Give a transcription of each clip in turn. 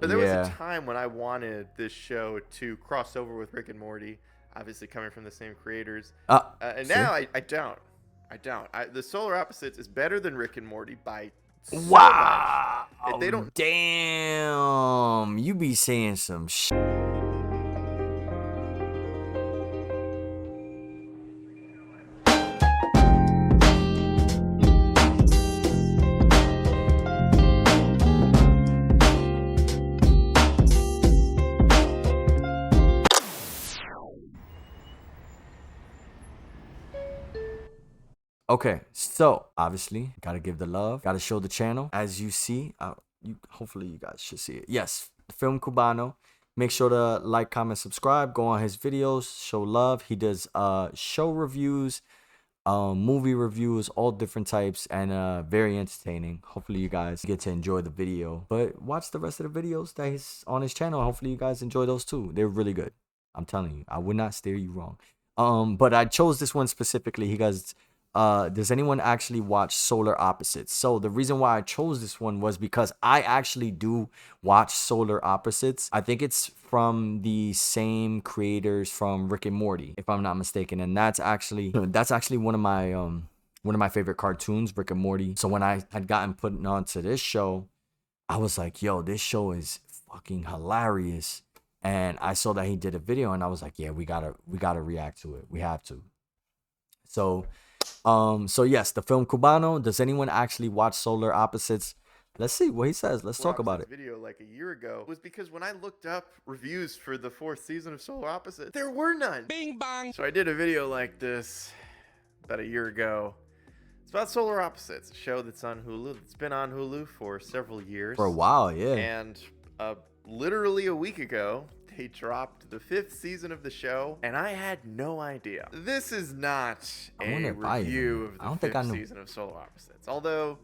But there was a time when I wanted this show to cross over with Rick and Morty, obviously coming from the same creators. And now I don't. The Solar Opposites is better than Rick and Morty by so wow. much. If they don't. Damn. You be saying some shit. Okay, so obviously gotta give the love, gotta show the channel. As you see, hopefully you guys should see it. Yes, FilmCubano. Make sure to like, comment, subscribe. Go on his videos, show love. He does show reviews, movie reviews, all different types, and very entertaining. Hopefully you guys get to enjoy the video. But watch the rest of the videos that he's on his channel. Hopefully you guys enjoy those too. They're really good. I'm telling you, I would not steer you wrong. But I chose this one specifically. He does. Does anyone actually watch Solar Opposites? So the reason why I chose this one was because I actually do watch Solar Opposites. I think it's from the same creators from Rick and Morty, if I'm not mistaken, and that's actually one of my favorite cartoons, Rick and Morty. So when I had gotten put onto this show, I was like, yo, this show is fucking hilarious. And I saw that he did a video, and I was like, yeah, we gotta react to it. We have to. So yes, the FilmCubano. Does anyone actually watch Solar Opposites? Let's see what he says. Let's talk about it. Video like a year ago was because when I looked up reviews for the 4th season of Solar Opposites, there were none. Bing bong. So I did a video like this about a year ago. It's about Solar Opposites, a show that's on Hulu. It's been on Hulu for several years. For a while, yeah. And literally a week ago, they dropped the 5th season of the show, and I had no idea. This is not a review of the 5th season of Solar Opposites, although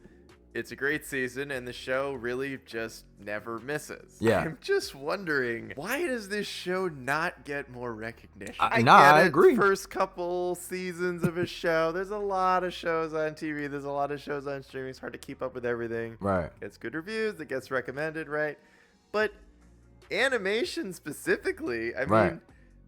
it's a great season, and the show really just never misses. Yeah. I'm just wondering, why does this show not get more recognition? I agree. First couple seasons of a show, there's a lot of shows on TV, there's a lot of shows on streaming, it's hard to keep up with everything. Right. It gets good reviews, it gets recommended, right? But animation specifically, I mean,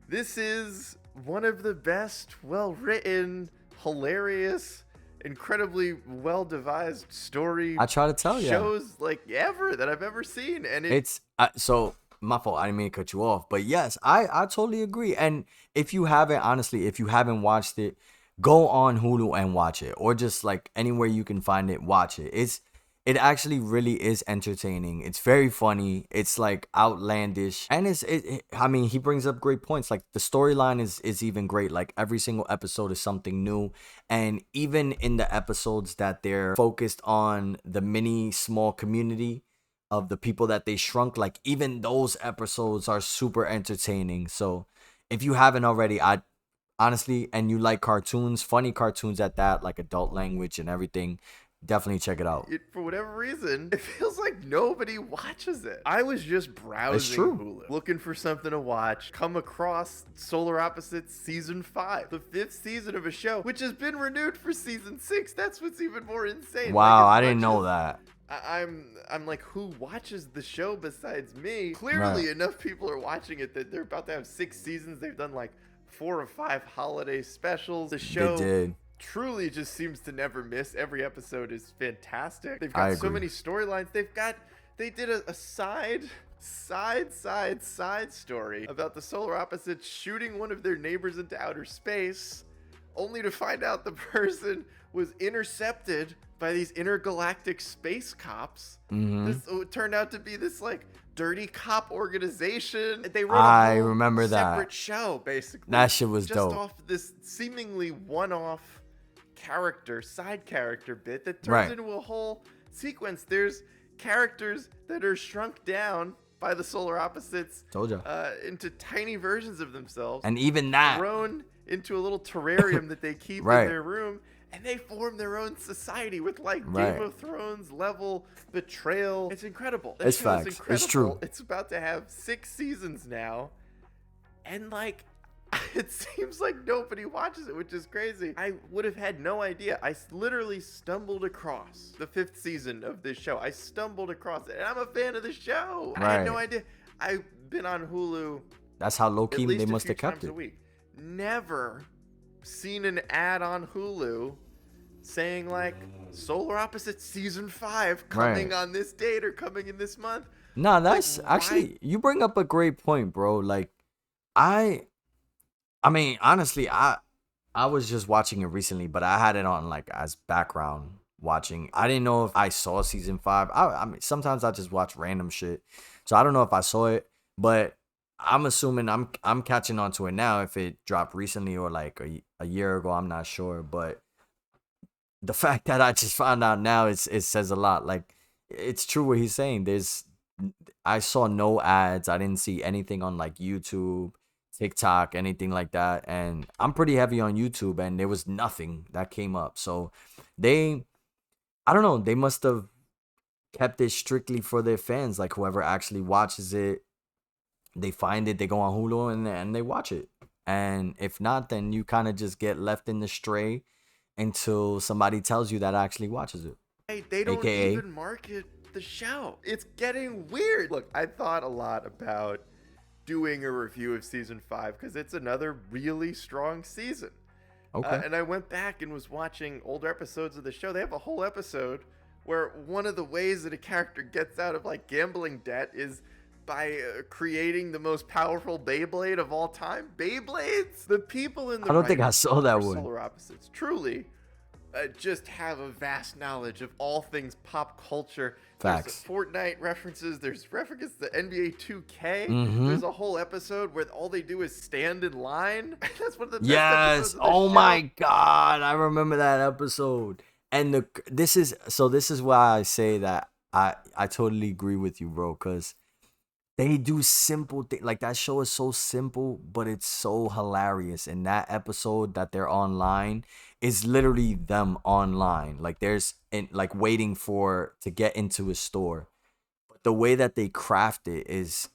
this is one of the best, well-written, hilarious, incredibly well-devised story I try to tell you shows like ever that I've ever seen. And it's so my fault, I didn't mean to cut you off, but yes, I totally agree. And if you haven't watched it, go on Hulu and watch it, or just like anywhere you can find it, watch it. It actually really is entertaining. It's very funny. It's like outlandish, and I mean, he brings up great points. Like the storyline is even great. Like every single episode is something new, and even in the episodes that they're focused on the small community of the people that they shrunk, like even those episodes are super entertaining. So if you haven't already, I honestly, and you like cartoons, funny cartoons at that, like adult language and everything, definitely check it out. For whatever reason, it feels like nobody watches it. I was just browsing Hulu, looking for something to watch, come across Solar Opposites Season 5, the 5th season of a show, which has been renewed for Season 6. That's what's even more insane. Wow, I didn't know that. I'm like, who watches the show besides me? Clearly enough people are watching it that they're about to have 6 seasons. They've done like 4 or 5 holiday specials. The show truly just seems to never miss. Every episode is fantastic. They've got so many storylines. They did a side story about the Solar Opposites shooting one of their neighbors into outer space, only to find out the person was intercepted by these intergalactic space cops. It turned out to be this like dirty cop organization. They wrote a whole separate show, basically. That shit was dope. Just off this seemingly one-off side character bit that turns into a whole sequence. There's characters that are shrunk down by the Solar Opposites. Told you. Into tiny versions of themselves. And even that. Thrown into a little terrarium that they keep in their room. And they form their own society with like Game of Thrones level betrayal. It's incredible. It's facts. It's true. It's about to have 6 seasons now. And like, It seems like nobody watches it, which is crazy. I would have had no idea. I literally stumbled across the 5th season of this show. I stumbled across it, and I'm a fan of the show. I had no idea. I've been on Hulu. That's how low-key they must have kept it. A week. Never seen an ad on Hulu saying like Solar Opposites season 5 coming on this date or coming in this month. No, that's actually, you bring up a great point, bro. Like, I mean, honestly, I was just watching it recently, but I had it on like as background watching. I didn't know if I saw season 5. I mean, sometimes I just watch random shit, so I don't know if I saw it, but I'm assuming I'm catching on to it now. If it dropped recently or like a year ago, I'm not sure. But the fact that I just found out now, it says a lot. Like, it's true what he's saying. I saw no ads. I didn't see anything on like YouTube, TikTok, anything like that. And I'm pretty heavy on YouTube, and there was nothing that came up. So I don't know, they must have kept it strictly for their fans. Like, whoever actually watches it, they find it, they go on Hulu and they watch it. And if not, then you kind of just get left in the stray until somebody tells you that actually watches it. Hey, they don't even market the show. It's getting weird. Look, I thought a lot about doing a review of season 5 because it's another really strong season. Okay. And I went back and was watching older episodes of the show. They have a whole episode where one of the ways that a character gets out of like gambling debt is by creating the most powerful Beyblade of all time. Beyblades? The people in the I don't think I saw that one. Solar Opposites truly just have a vast knowledge of all things pop culture. Facts. There's Fortnite references. There's references to NBA 2K. There's a whole episode where all they do is stand in line. That's one of the best episodes of the show. My God, I remember that episode. And this is why I say that I totally agree with you, bro, because they do simple things. Like, that show is so simple, but it's so hilarious. And that episode that they're online is literally them online. Like, waiting to get into a store. But the way that they craft it is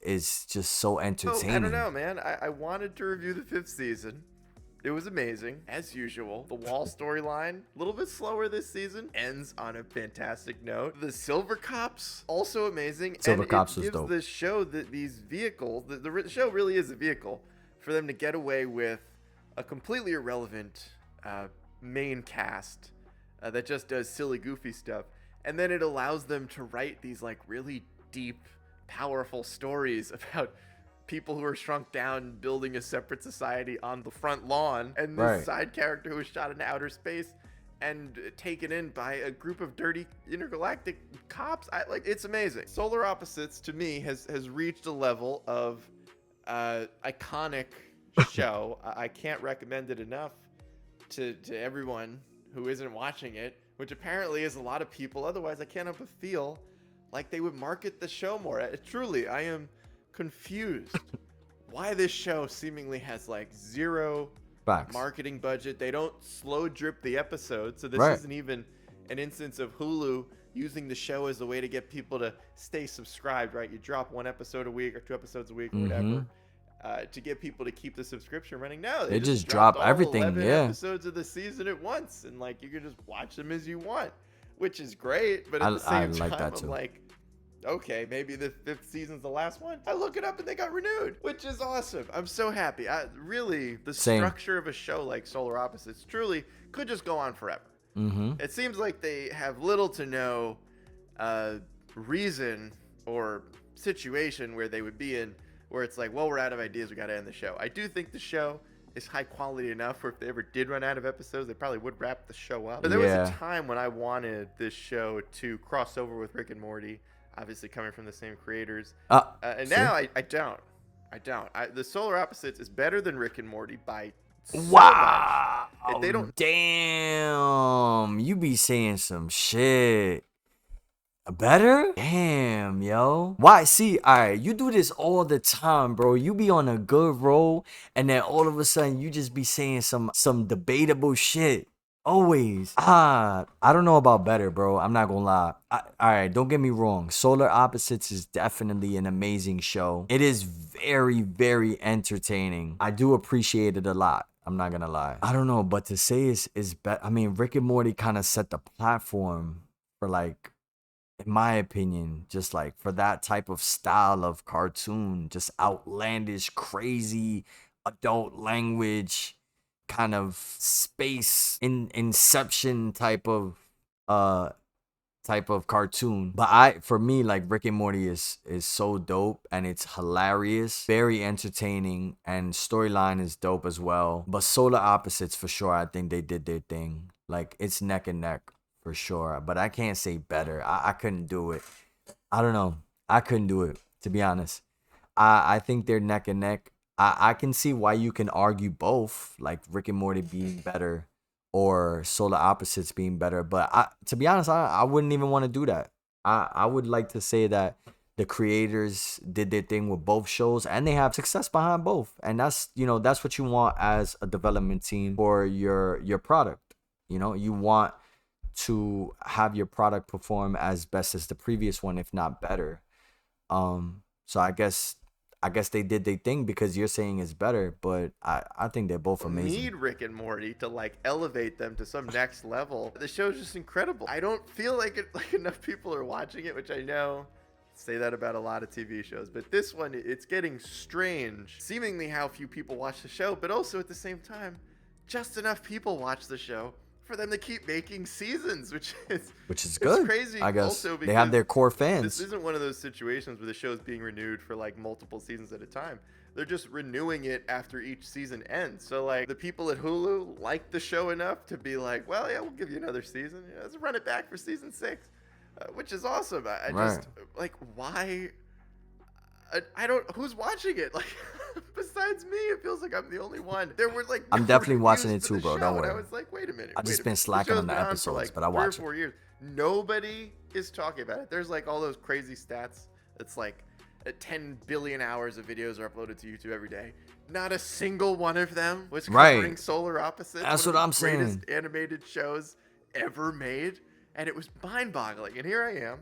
just so entertaining. I don't know, man. I wanted to review the 5th season. It was amazing, as usual. The Wall storyline, a little bit slower this season, ends on a fantastic note. The Silver Cops, also amazing. Silver Cops was dope. It gives the show these vehicles, the show really is a vehicle for them to get away with a completely irrelevant main cast that just does silly, goofy stuff. And then it allows them to write these like really deep, powerful stories about people who are shrunk down building a separate society on the front lawn, and this side character who was shot into outer space and taken in by a group of dirty intergalactic cops. It's amazing. Solar Opposites to me has reached a level of iconic show. I can't recommend it enough to everyone who isn't watching it, which apparently is a lot of people. Otherwise, I can't help but feel like they would market the show more. Truly, I am confused why this show seemingly has like zero marketing budget. They don't slow drip the episodes, so this isn't even an instance of Hulu using the show as a way to get people to stay subscribed, right? You drop 1 episode a week or 2 episodes a week or whatever to get people to keep the subscription running. No, they just drop everything. 11 episodes of the season at once, and like you can just watch them as you want, which is great. But at the same time, I'm like, okay, maybe the 5th season's the last one. I look it up and they got renewed, which is awesome. I'm so happy. Really, the structure of a show like Solar Opposites truly could just go on forever. It seems like they have little to no reason or situation where they would be in where it's like, well, we're out of ideas, we got to end the show. I do think the show is high quality enough where if they ever did run out of episodes, they probably would wrap the show up. But there was a time when I wanted this show to cross over with Rick and Morty, obviously coming from the same creators. And now I don't. The Solar Opposites is better than Rick and Morty by so much. They don't. Damn, you be saying some shit. Better? Damn, yo. Why? See, alright, you do this all the time, bro. You be on a good roll, and then all of a sudden you just be saying some debatable shit. Always. I don't know about better, bro. I'm not gonna lie. All right, don't get me wrong. Solar Opposites is definitely an amazing show. It is very, very entertaining. I do appreciate it a lot. I'm not gonna lie. I don't know, but to say is better. I mean, Rick and Morty kind of set the platform for, like, in my opinion, just like for that type of style of cartoon, just outlandish, crazy, adult language, kind of space in inception uh type of cartoon. But for me, like, Rick and Morty is so dope, and it's hilarious, very entertaining, and storyline is dope as well. But Solar Opposites, for sure, I think they did their thing. Like, it's neck and neck for sure. But I can't say better. I couldn't do it. I don't know. I couldn't do it, to be honest. I think they're neck and neck. I can see why you can argue both, like Rick and Morty being better or Solar Opposites being better. But to be honest, I wouldn't even want to do that. I would like to say that the creators did their thing with both shows, and they have success behind both. And that's, that's what you want as a development team for your product. You want to have your product perform as best as the previous one, if not better. So I guess they did their thing because you're saying it's better, but I think they're both amazing. Need Rick and Morty to like elevate them to some next level. The show's just incredible. I don't feel like enough people are watching it, which I know say that about a lot of TV shows, but this one, it's getting strange. Seemingly how few people watch the show, but also at the same time, just enough people watch the show for them to keep making seasons, which is good. Crazy. I guess also they have their core fans. This isn't one of those situations where the show's being renewed for like multiple seasons at a time. They're just renewing it after each season ends. So like the people at Hulu like the show enough to be like, well, yeah, we'll give you another season. Yeah, let's run it back for season 6, which is awesome. I just like, why? I don't. Who's watching it? Like, besides me, it feels like I'm the only one. There were like. I'm definitely watching it too, bro. Don't worry. I was like, wait a minute. I've just been slacking on the episodes, like, but I watch 3 or 4 years. Nobody is talking about it. There's like all those crazy stats. It's like 10 billion hours of videos are uploaded to YouTube every day. Not a single one of them was covering Solar Opposites. That's what I'm saying. Greatest animated shows ever made, and it was mind-boggling. And here I am,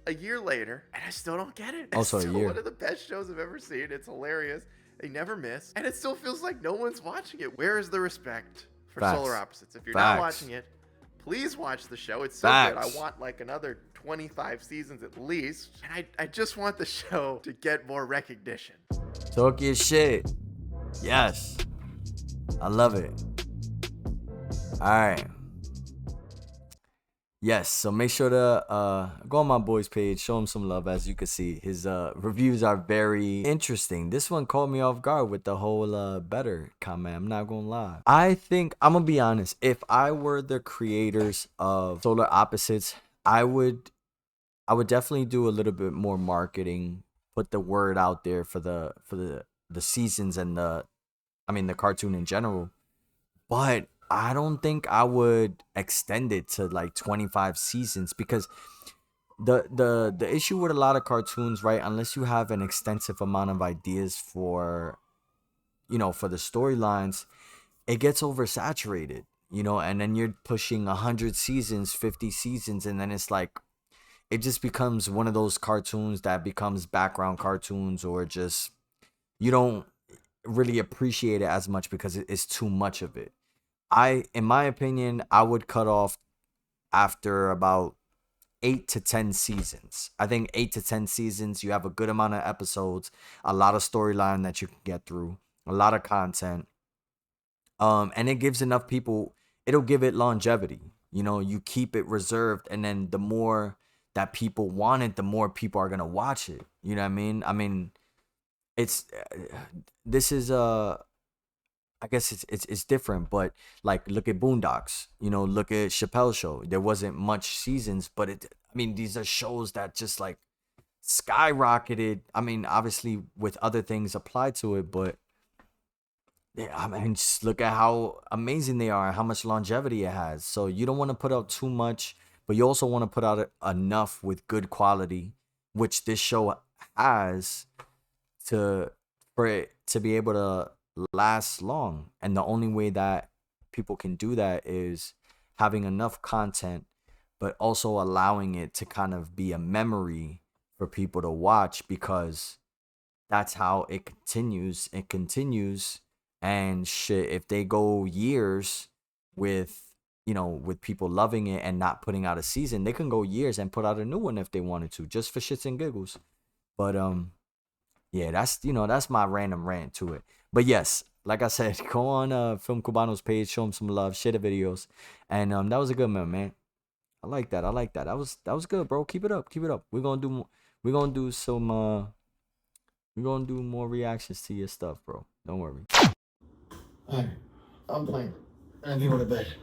a year later, and I still don't get it. Also, it's a still year. One of the best shows I've ever seen. It's hilarious. They never miss, and it still feels like no one's watching it. Where is the respect for Solar Opposites? If you're not watching it, please watch the show. It's so good. I want like another 25 seasons at least. And I just want the show to get more recognition. Talk your shit. Yes. I love it. All right. Yes, so make sure to go on my boy's page, show him some love. As you can see, his reviews are very interesting. This one caught me off guard with the whole better comment. I'm not gonna lie. I think, I'm gonna be honest, if I were the creators of Solar Opposites, I would definitely do a little bit more marketing, put the word out there for the seasons and the cartoon in general. But I don't think I would extend it to like 25 seasons, because the issue with a lot of cartoons, right, unless you have an extensive amount of ideas for the storylines, it gets oversaturated, and then you're pushing 100 seasons, 50 seasons, and then it's like it just becomes one of those cartoons that becomes background cartoons, or just you don't really appreciate it as much because it's too much of it. In my opinion, I would cut off after about 8 to 10 seasons. I think 8 to 10 seasons, you have a good amount of episodes, a lot of storyline that you can get through, a lot of content. And it gives enough people, it'll give it longevity. You keep it reserved, and then the more that people want it, the more people are going to watch it. You know what I mean? I mean, I guess it's different, but like look at Boondocks, look at Chappelle's Show. There wasn't much seasons, but these are shows that just like skyrocketed. Obviously with other things applied to it, but just look at how amazing they are and how much longevity it has. So you don't want to put out too much, but you also want to put out enough with good quality, which this show has, for it to be able to last long. And the only way that people can do that is having enough content, but also allowing it to kind of be a memory for people to watch, because that's how it continues. It continues, and shit, if they go years with, you know, with people loving it and not putting out a season, they can go years and put out a new one if they wanted to, just for shits and giggles. But yeah, that's, you know, that's my random rant to it. But yes, like I said, go on Film Cubano's page, show him some love, share the videos, and that was a good one, man. I like that. I like that. That was good, bro. Keep it up. Keep it up. We're gonna do some we're gonna do more reactions to your stuff, bro. Don't worry. Alright, I'm playing. I'm going to bed.